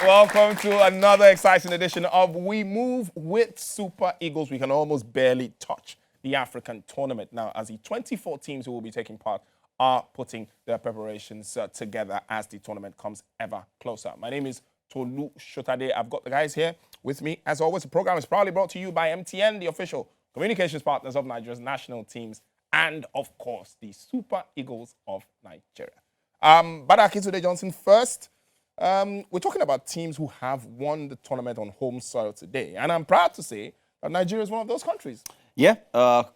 welcome to another exciting edition of We Move with Super Eagles. We can almost barely touch the African tournament now, as the 24 teams who will be taking part are putting their preparations together as the tournament comes ever closer. My name is Tolu Shotade. I've got the guys here with me. As always, the program is proudly brought to you by MTN, the official communications partners of Nigeria's national teams, and of course, the Super Eagles of Nigeria. Badaki today, Johnson, first. We're talking about teams who have won the tournament on home soil today. And I'm proud to say that Nigeria is one of those countries. Yeah,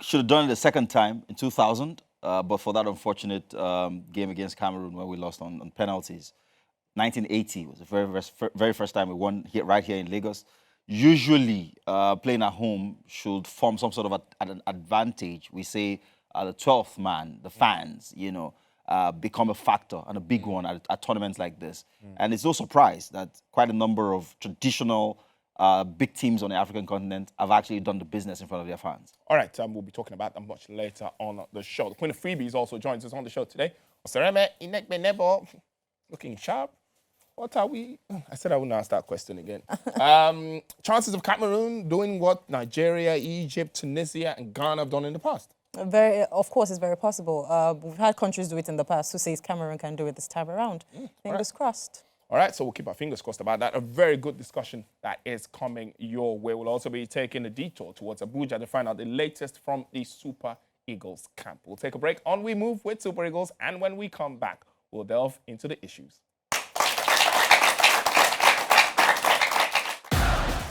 should have done it the second time in 2000, but for that unfortunate game against Cameroon where we lost on penalties. 1980 was the very first time we won right here in Lagos. Usually, playing at home should form some sort of an advantage. We say the 12th man, the fans, become a factor and a big one at tournaments like this. And it's no surprise that quite a number of traditional big teams on the African continent have actually done the business in front of their fans. All right, we'll be talking about that much later on the show. The Queen of Freebies also joins us on the show today. Osereme Inekbenebo, looking sharp. What are we? I said I wouldn't ask that question again. Chances of Cameroon doing what Nigeria, Egypt, Tunisia, and Ghana have done in the past? Of course, it's very possible. We've had countries do it in the past. Who says Cameroon can do it this time around? Fingers crossed. All right, so we'll keep our fingers crossed about that. A very good discussion that is coming your way. We'll also be taking a detour towards Abuja to find out the latest from the Super Eagles camp. We'll take a break on We Move with Super Eagles, and when we come back, we'll delve into the issues.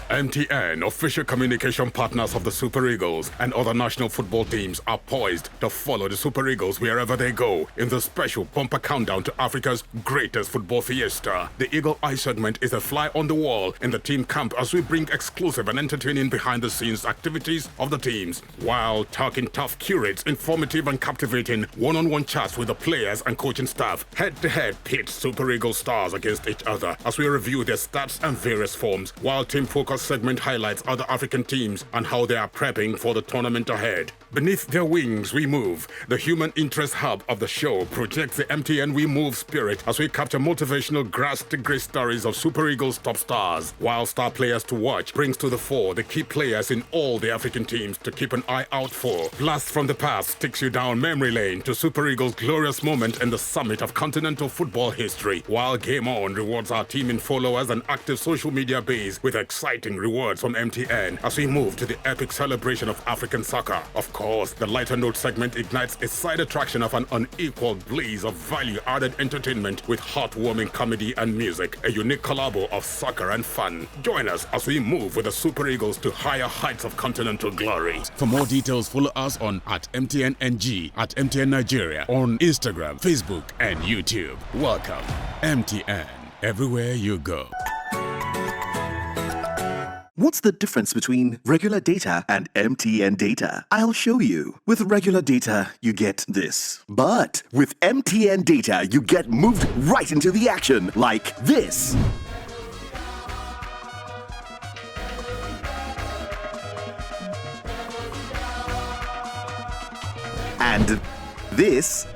MTN, official communication partners of the Super Eagles and other national football teams, are poised to follow the Super Eagles wherever they go in the special bumper countdown to Africa's greatest football fiesta. The Eagle Eye segment is a fly on the wall in the team camp as we bring exclusive and entertaining behind-the-scenes activities of the teams, while Talking Tough curates informative and captivating one-on-one chats with the players and coaching staff. Head-to-head pits Super Eagles stars against each other as we review their stats and various forms, while Team Focus segment highlights other African teams and how they are prepping for the tournament ahead. Beneath their wings, We Move, the human interest hub of the show, projects the MTN We Move spirit as we capture motivational grass-to-grace stories of Super Eagles top stars, while star players to watch brings to the fore the key players in all the African teams to keep an eye out for. Blast from the past takes you down memory lane to Super Eagles' glorious moment in the summit of continental football history, while Game On rewards our team in followers and active social media base with exciting rewards from MTN as we move to the epic celebration of African soccer. Of course, the lighter note segment ignites a side attraction of an unequaled blaze of value-added entertainment with heartwarming comedy and music, a unique collabo of soccer and fun. Join us as we move with the Super Eagles to higher heights of continental glory. For more details, follow us on @MTNNG, @MTN Nigeria, on Instagram, Facebook, and YouTube. Welcome, MTN, everywhere you go. What's the difference between regular data and MTN data? I'll show you. With regular data, you get this. But with MTN data, you get moved right into the action, like this. And this.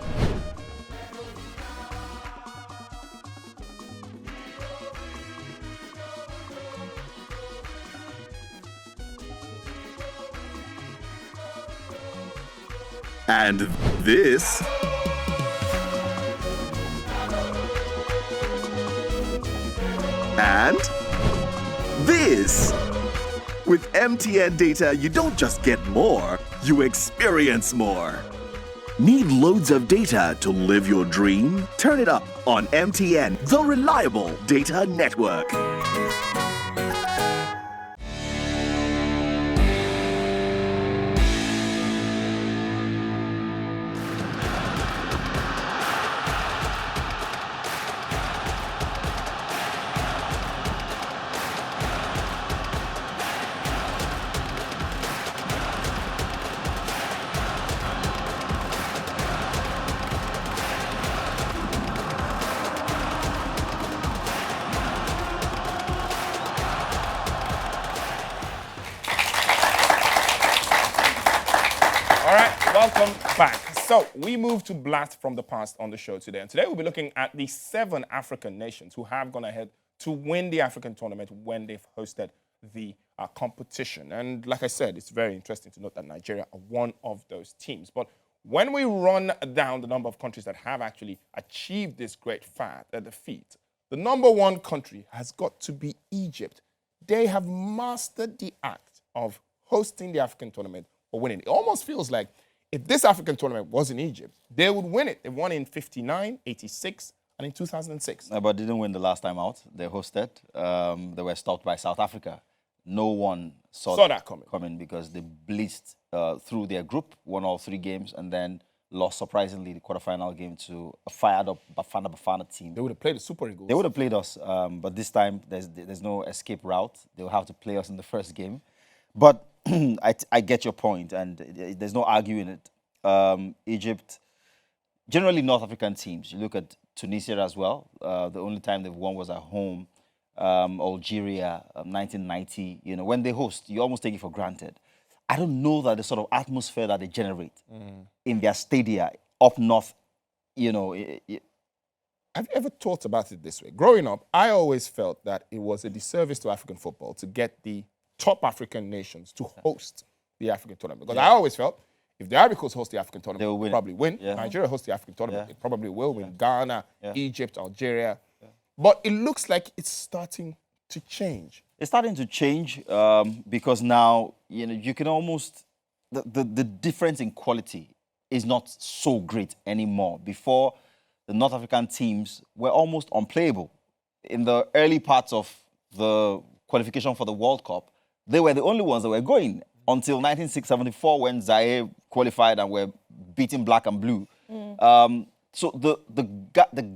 And this. And this. With MTN data, you don't just get more, you experience more. Need loads of data to live your dream? Turn it up on MTN, the reliable data network. Welcome back. So we move to Blast from the Past on the show today. And today we'll be looking at the 7 African nations who have gone ahead to win the African tournament when they've hosted the competition. And like I said, it's very interesting to note that Nigeria are one of those teams. But when we run down the number of countries that have actually achieved this great feat, the number one country has got to be Egypt. They have mastered the act of hosting the African tournament or winning. It almost feels like if this African tournament was in Egypt, they would win it. They won in 59, 86, and in 2006. But didn't win the last time out. They hosted. They were stopped by South Africa. No one saw that coming because they blitzed through their group, won all 3 games, and then lost, surprisingly, the quarterfinal game to a fired-up Bafana team. They would have played the Super Eagles. They would have played us, but this time there's no escape route. They will have to play us in the first game. But I get your point, and there's no arguing it. Egypt, generally North African teams, you look at Tunisia as well. The only time they've won was at home. Algeria, 1990. You know, when they host, you almost take it for granted. I don't know that the sort of atmosphere that they generate in their stadia up north, you know. Have you ever thought about it this way? Growing up, I always felt that it was a disservice to African football to get the top African nations to host the African tournament. Because I always felt if the Ivory Coast host the African tournament, They will win. probably win. Yeah. Nigeria hosts the African tournament, Yeah. it probably will win. Ghana, Yeah. Egypt, Algeria. But it looks like it's starting to change. It's starting to change because now, you know, you can almost, the difference in quality is not so great anymore. Before, the North African teams were almost unplayable. In the early parts of the qualification for the World Cup, they were the only ones that were going until 1974 when Zaire qualified and were beating black and blue. So the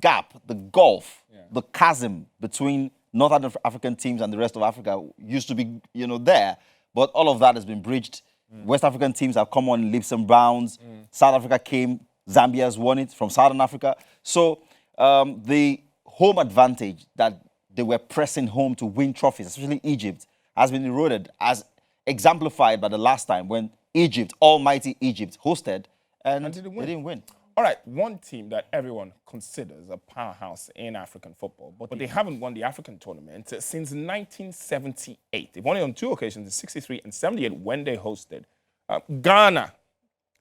gap, the gulf, the chasm between Northern African teams and the rest of Africa used to be, you know, there. But all of that has been bridged. West African teams have come on leaps and bounds. South Africa came. Zambia has won it from Southern Africa. So the home advantage that they were pressing home to win trophies, especially Egypt, has been eroded, as exemplified by the last time when Egypt, almighty Egypt, hosted and they didn't win. All right, one team that everyone considers a powerhouse in African football, but they haven't won the African tournament since 1978. They've won it on 2 occasions, in 63 and 78, when they hosted. Ghana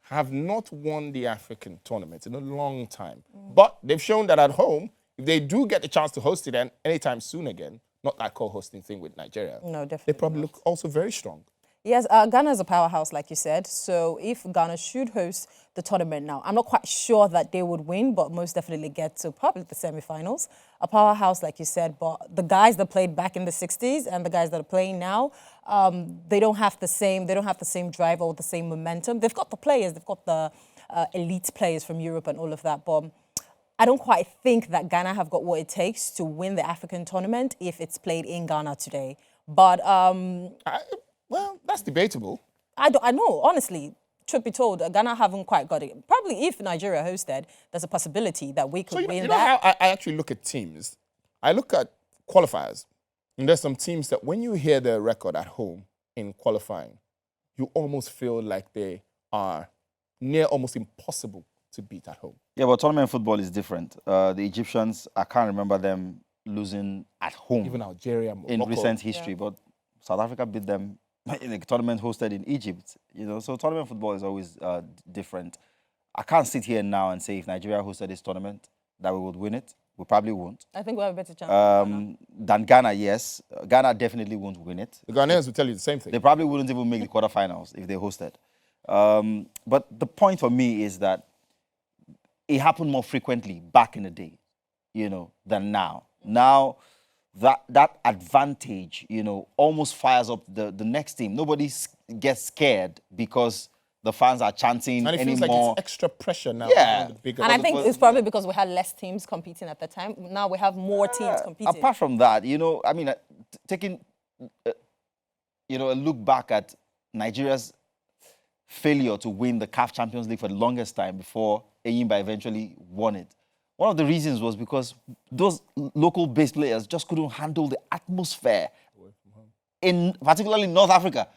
have not won the African tournament in a long time, but they've shown that at home, if they do get the chance to host it anytime soon again, not that co-hosting thing with Nigeria, No, definitely they probably not. look also very strong. Yes, Ghana is a powerhouse, like you said. So if Ghana should host the tournament now, I'm not quite sure that they would win, but most definitely get to probably the semi-finals. A powerhouse, like you said, but the guys that played back in the 60s and the guys that are playing now, they don't have the same drive or the same momentum. They've got the players, they've got the elite players from Europe and all of that, but I don't quite think that Ghana have got what it takes to win the African tournament if it's played in Ghana today. But Well, that's debatable. I know, honestly, truth be told, Ghana haven't quite got it. Probably if Nigeria hosted, there's a possibility that we could So win you know that. how I actually look at teams? I look at qualifiers. And there's some teams that when you hear their record at home in qualifying, you almost feel like they are near almost impossible to beat at home. Yeah, but tournament football is different. The Egyptians, I can't remember them losing at home Even Algeria, in Morocco. recent history, but South Africa beat them in a tournament hosted in Egypt. You know, so tournament football is always different. I can't sit here now and say if Nigeria hosted this tournament that we would win it. We probably won't. I think we have a better chance. Than Ghana, yes. Ghana definitely won't win it. The Ghanaians will tell you the same thing. They probably wouldn't even make the quarterfinals if they hosted. But the point for me is that it happened more frequently back in the day, you know, than now. Now, that advantage, you know, almost fires up the next team. Nobody gets scared because the fans are chanting And it anymore. feels like it's extra pressure now. Yeah. on the bigger- And I think it's probably because we had less teams competing at the time. Now we have more teams competing. Apart from that, you know, I mean, taking, you know, a look back at Nigeria's failure to win the CAF Champions League for the longest time before Enyimba eventually won it. One of the reasons was because those local-based players just couldn't handle the atmosphere in particularly North Africa.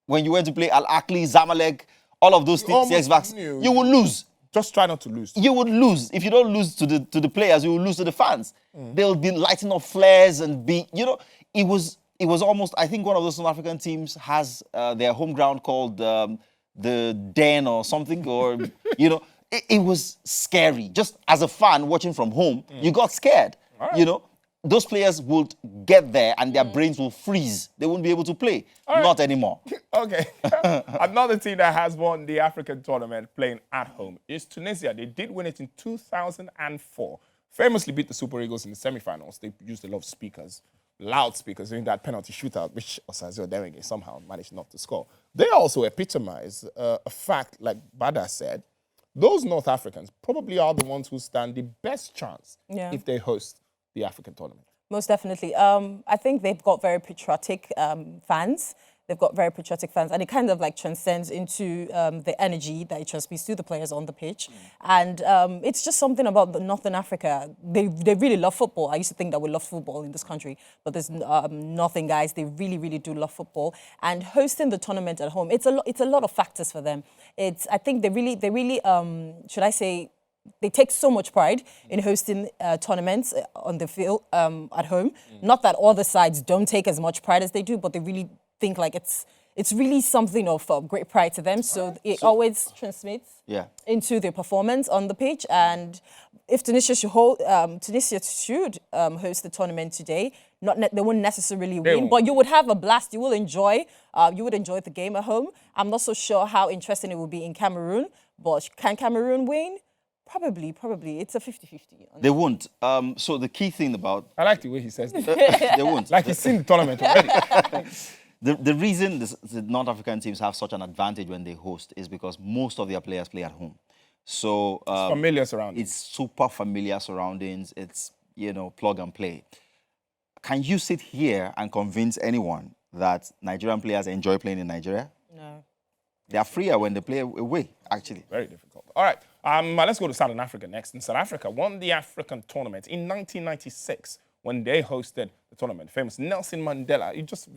When you went to play Al Ahly, Zamalek, all of those teams, almost X-Vax, knew. you will lose. Just try not to lose. You would lose. If you don't lose to the players, you will lose to the fans. They'll be lighting up flares and it was almost, I think one of those South African teams has their home ground called the Den or something, or, it was scary. Just as a fan watching from home, you got scared, Those players would get there and their brains will freeze. They won't be able to play. Not anymore. Okay. Another team that has won the African tournament playing at home is Tunisia. They did win it in 2004. Famously beat the Super Eagles in the semi-finals. They used a lot of speakers, loudspeakers, during that penalty shootout, which Osazio Derenge somehow managed not to score. They also epitomize a fact, like Bada said, those North Africans probably are the ones who stand the best chance if they host the African tournament. Most definitely. I think they've got very patriotic fans. They've got very patriotic fans, and it kind of like transcends into the energy that it transmits to the players on the pitch. And it's just something about the Northern Africa. They really love football. I used to think that we love football in this country, but there's nothing, guys. They really, really do love football. And hosting the tournament at home, it's a lot of factors for them. I think they really should I say, they take so much pride in hosting tournaments on the field at home. Not that all the sides don't take as much pride as they do, but they really think like it's really something of great pride to them. So it always transmits into their performance on the pitch. And if Tunisia should host the tournament today, they wouldn't necessarily win, but you would have a blast. You will enjoy. You would enjoy the game at home. I'm not so sure how interesting it will be in Cameroon, but can Cameroon win? Probably. It's a 50-50. They won't. So the key thing about... I like the way he says that. They won't. Like he's seen the tournament already. The reason the North African teams have such an advantage when they host is because most of their players play at home. So it's familiar surroundings. It's super familiar surroundings. It's, plug and play. Can you sit here and convince anyone that Nigerian players enjoy playing in Nigeria? No. They are freer when they play away, actually. Very difficult. All right. Let's go to Southern Africa next. And South Africa won the African tournament in 1996 when they hosted the tournament. Famous Nelson Mandela. It just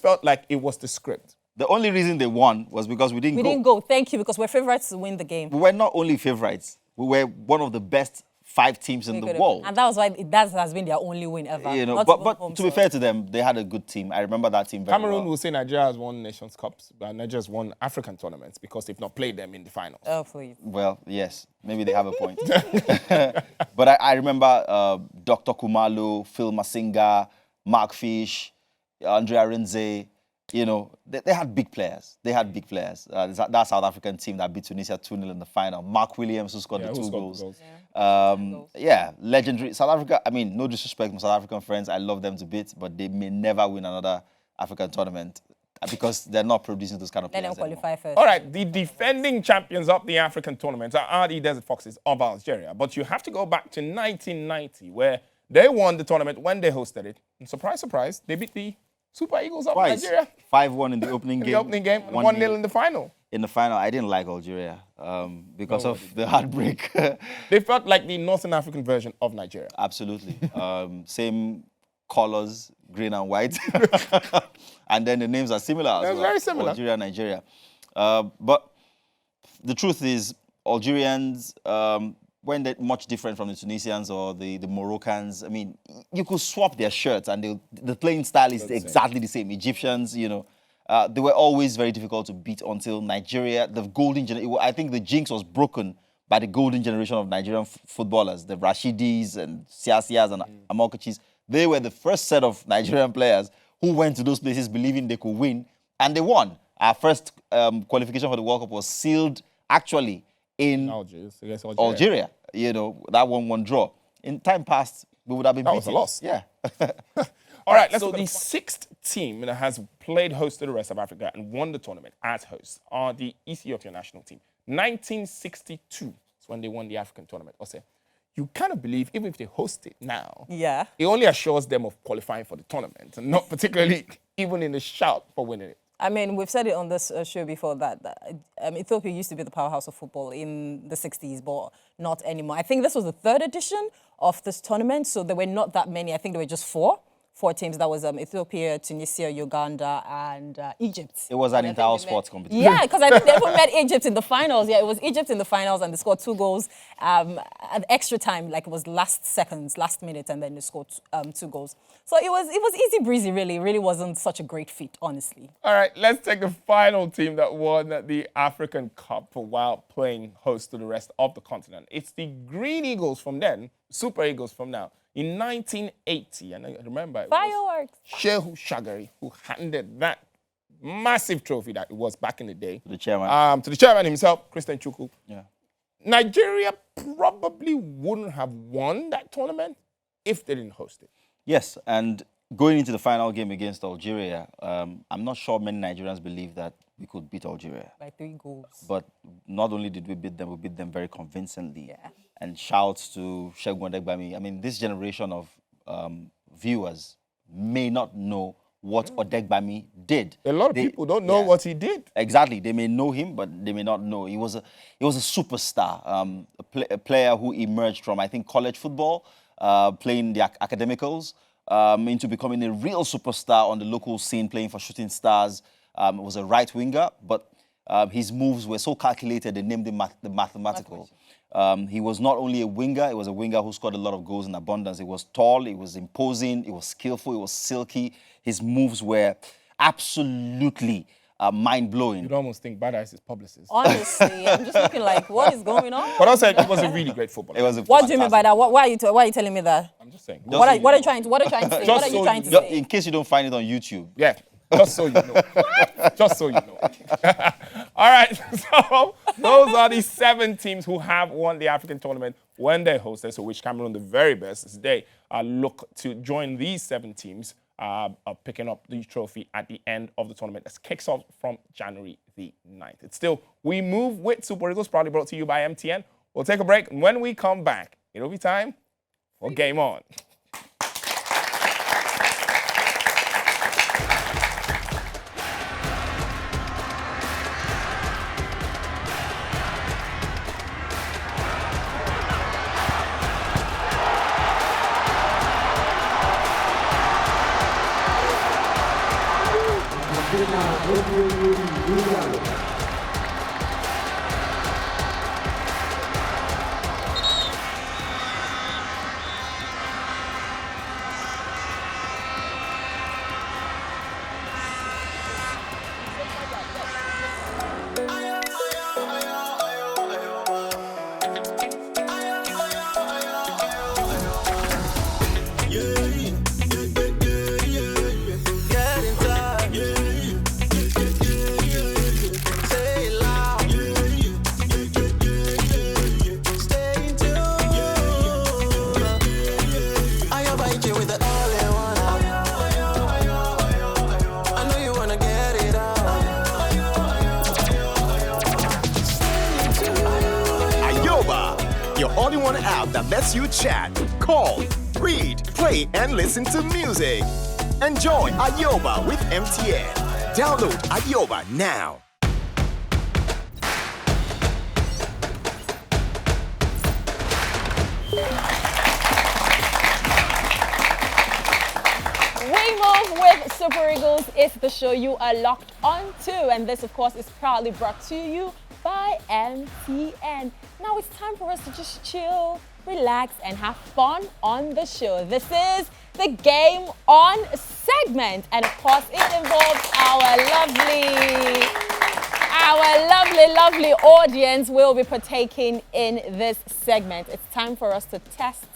felt like it was the script. The only reason they won was because we didn't go. We didn't go. Thank you, because we're favorites to win the game. We were not only favorites. We were one of the best 5 teams in the world. And that was why that has been their only win ever. But to be fair to them, they had a good team. I remember that team very well. Cameroon will say Nigeria has won Nations Cups, but Nigeria has won African tournaments because they've not played them in the finals. Oh, please. Well, yes, maybe they have a point. But I remember Dr. Kumalo, Phil Masinga, Mark Fish, Andrea Rinze. They had big players. That South African team that beat Tunisia 2-0 in the final. Mark Williams, who scored the 2 goals. Legendary. South Africa, no disrespect to South African friends. I love them to bits, but they may never win another African tournament because they're not producing those kind of players. Let them qualify first. All right, the defending champions of the African tournament are the Desert Foxes of Algeria. But you have to go back to 1990, where they won the tournament when they hosted it. And surprise, surprise, they beat the Super Eagles of Nigeria. 5-1 in the opening game. In the opening game, 1-0 in the final. In the final, I didn't like Algeria because of the heartbreak. They felt like the Northern African version of Nigeria. Absolutely. Same colors, green and white. And then the names are similar as well. Very similar. Algeria, Nigeria. But the truth is, Algerians weren't much different from the Tunisians or the Moroccans. You could swap their shirts and the playing style is exactly the same. Egyptians, they were always very difficult to beat until Nigeria, the golden generation. I think the jinx was broken by the golden generation of Nigerian footballers, the Rashidis and Siasias and Amokochis. They were the first set of Nigerian players who went to those places believing they could win, and they won. Our first qualification for the World Cup was sealed actually in Algeria. That 1-1 draw. In time past, we would have been beaten. That was a loss. Yeah. All right, so the 6th team that has played host to the rest of Africa and won the tournament as hosts are the Ethiopian national team. 1962 is when they won the African tournament. Also, you kind of believe, even if they host it now, it only assures them of qualifying for the tournament, and not particularly even in the shout for winning it. We've said it on this show before that Ethiopia used to be the powerhouse of football in the 60s, but not anymore. I think this was the 3rd edition of this tournament, so there were not that many. I think there were just 4 4 teams. That was Ethiopia, Tunisia, Uganda, and Egypt. It was an inter sports competition. Yeah, because I think they even met Egypt in the finals. Yeah, it was Egypt in the finals, and they scored 2 goals at extra time, like it was last minute, and then they scored 2 goals. So it was easy breezy, really. It really wasn't such a great feat, honestly. All right, let's take the final team that won the African Cup while playing host to the rest of the continent. It's the Green Eagles from then, Super Eagles from now. In 1980, and I remember it Fireworks. was Shehu Shagari who handed that massive trophy that it was back in the day The chairman. to the chairman himself, Christian Chukwu. Yeah. Nigeria probably wouldn't have won that tournament if they didn't host it. Yes, and going into the final game against Algeria, I'm not sure many Nigerians believe that we could beat Algeria. By 3 goals. But not only did we beat them very convincingly. Yeah. And shouts to Segun Odegbami. I mean, this generation of viewers may not know what Odegbami did. A lot of people don't know what he did. Exactly. They may know him, but they may not know. He was a superstar, a player who emerged from, I think, college football, playing the academicals, into becoming a real superstar on the local scene, playing for Shooting Stars. Was a right winger, but his moves were so calculated, they named him the mathematical. He was not only a winger, he was a winger who scored a lot of goals in abundance. He was tall, he was imposing, he was skillful, he was silky. His moves were absolutely mind-blowing. You'd almost think Bada is his publicist. Honestly, I'm just looking like, what is going on? But also, it was a really great footballer. It was a What do you mean by that? Why are you telling me that? I'm just saying. What are you trying to say? Just What are you so trying you to say? In case you don't find it on YouTube. Yeah, just so you know. Just so you know. All right, so those are the 7 teams who have won the African tournament when they hosted, so wish Cameroon the very best as they look to join these 7 teams picking up the trophy at the end of the tournament. That kicks off from January the 9th. It's still We Move with Super Eagles, proudly brought to you by MTN. We'll take a break, and when we come back, it'll be time for Game On. Your all-in-one app that lets you chat, call, read, play, and listen to music. Enjoy Ayoba with MTN. Download Ayoba now. We Move with Super Eagles is the show you are locked onto, and this, of course, is proudly brought to you by MTN. Now it's time for us to just chill, relax, and have fun on the show. This is the Game On segment, and of course, it involves our lovely audience will be partaking in this segment. It's time for us to test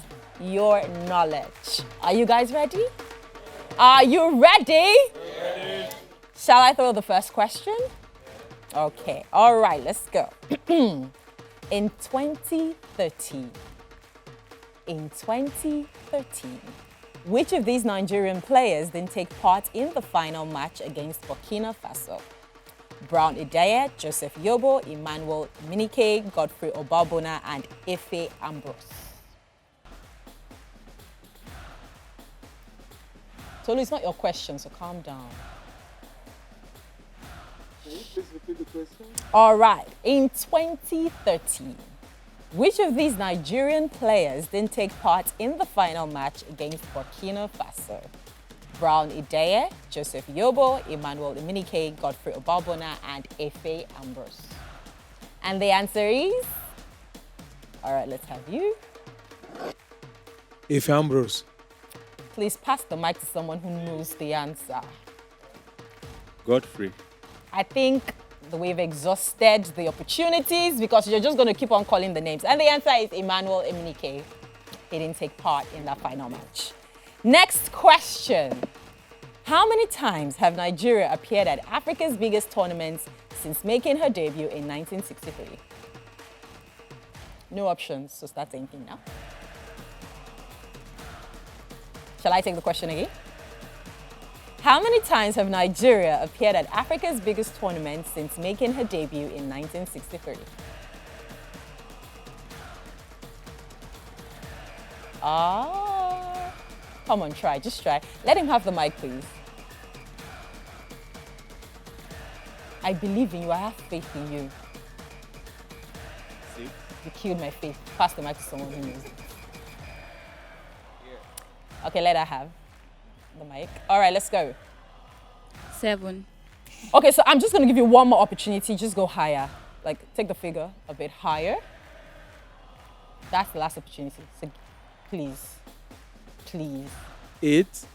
your knowledge. Are you guys ready? Are you ready? Ready. Shall I throw the first question? Okay, all right, let's go. In 2013, which of these Nigerian players didn't take part in the final match against Burkina Faso? Brown Ideye, Joseph Yobo, Emmanuel Minike, Godfrey Obabona, and Ife Ambrose. Tolu, it's not your question, so calm down. Can you please repeat the question? All right. In 2013, which of these Nigerian players didn't take part in the final match against Burkina Faso? Brown Ideye, Joseph Yobo, Emmanuel Iminike, Godfrey Obabona, and Efe Ambrose. And the answer is? All right, let's have you. If Ambrose. Please pass the mic to someone who knows the answer. Godfrey. I think we've exhausted the opportunities because you're just going to keep on calling the names. And the answer is Emmanuel Iminike. He didn't take part in that final match. Next question. How many times have Nigeria appeared at Africa's biggest tournaments since making her debut in 1963? No options, so start thinking now. Shall I take the question again? How many times have Nigeria appeared at Africa's biggest tournament since making her debut in 1963? Come on, try, just try. Let him have the mic, please. I believe in you, I have faith in you. See? You killed my faith. Pass the mic to someone who knows it. Okay, let her have the mic. All right, let's go. 7. Okay, so I'm just going to give you one more opportunity. Just go higher. Like, take the figure a bit higher. That's the last opportunity. So, please. Please. 8.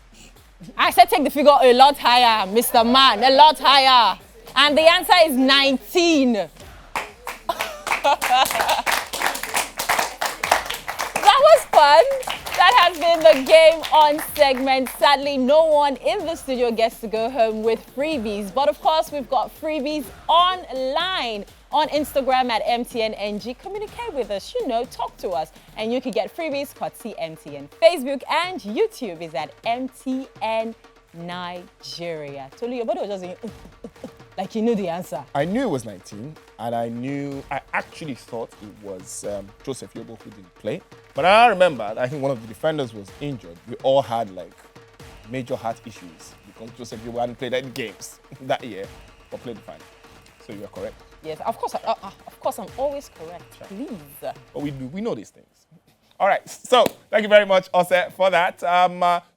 I said take the figure a lot higher, Mr. Man. A lot higher. And the answer is 19. That was fun. That has been the Game On segment. Sadly, no one in the studio gets to go home with freebies. But of course, we've got freebies online on Instagram at MTNNG. Communicate with us, talk to us. And you can get freebies courtesy MTN. Facebook and YouTube is at MTN Nigeria. Tolu, your body was just saying, like you knew the answer. I knew it was 19, and I actually thought it was Joseph Yobo who didn't play. But I remember, I think one of the defenders was injured. We all had like major heart issues because Joseph Yobo hadn't played any games that year, but played the final. So you are correct. Yes, of course, I'm always correct. Please. But we know these things. All right, so thank you very much, Ose, for that.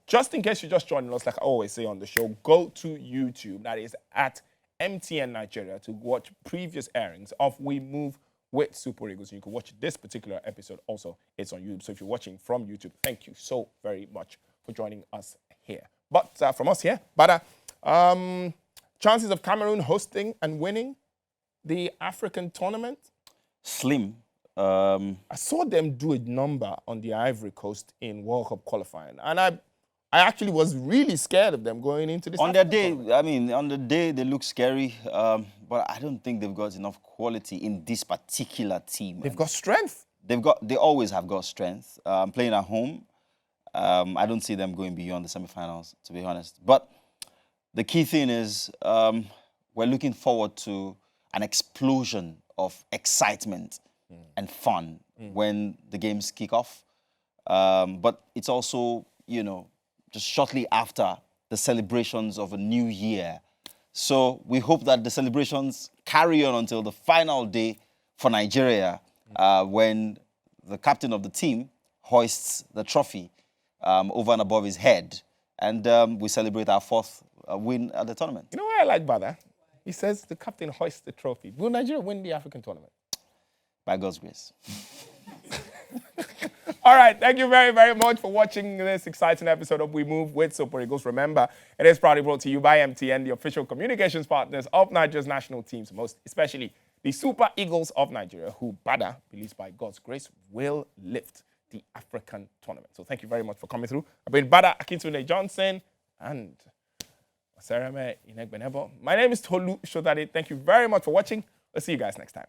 Just in case you're just joining us, like I always say on the show, go to YouTube. That is at MTN Nigeria to watch previous airings of We Move with Super Eagles. You can watch this particular episode also. It's on YouTube. So if you're watching from YouTube, thank you so very much for joining us here. But from us here, chances of Cameroon hosting and winning the African tournament? Slim. I saw them do a number on the Ivory Coast in World Cup qualifying, and I actually was really scared of them going into this. On their day, on the day they look scary, but I don't think they've got enough quality in this particular team. They've got strength. They always have got strength. Playing at home, I don't see them going beyond the semifinals, to be honest. But the key thing is we're looking forward to an explosion of excitement and fun when the games kick off. But it's also, just shortly after the celebrations of a new year. So we hope that the celebrations carry on until the final day for Nigeria when the captain of the team hoists the trophy over and above his head. And we celebrate our 4th win at the tournament. You know what I like about that? He says the captain hoists the trophy. Will Nigeria win the African tournament? By God's grace. All right, thank you very, very much for watching this exciting episode of We Move with Super Eagles. Remember, it is proudly brought to you by MTN, the official communications partners of Nigeria's national teams, most especially the Super Eagles of Nigeria, who Bada believes by God's grace will lift the African tournament. So thank you very much for coming through. I've been Bada Akintunde Johnson and Sarame Inegbenebo. My name is Tolu Shodade. Thank you very much for watching. We'll see you guys next time.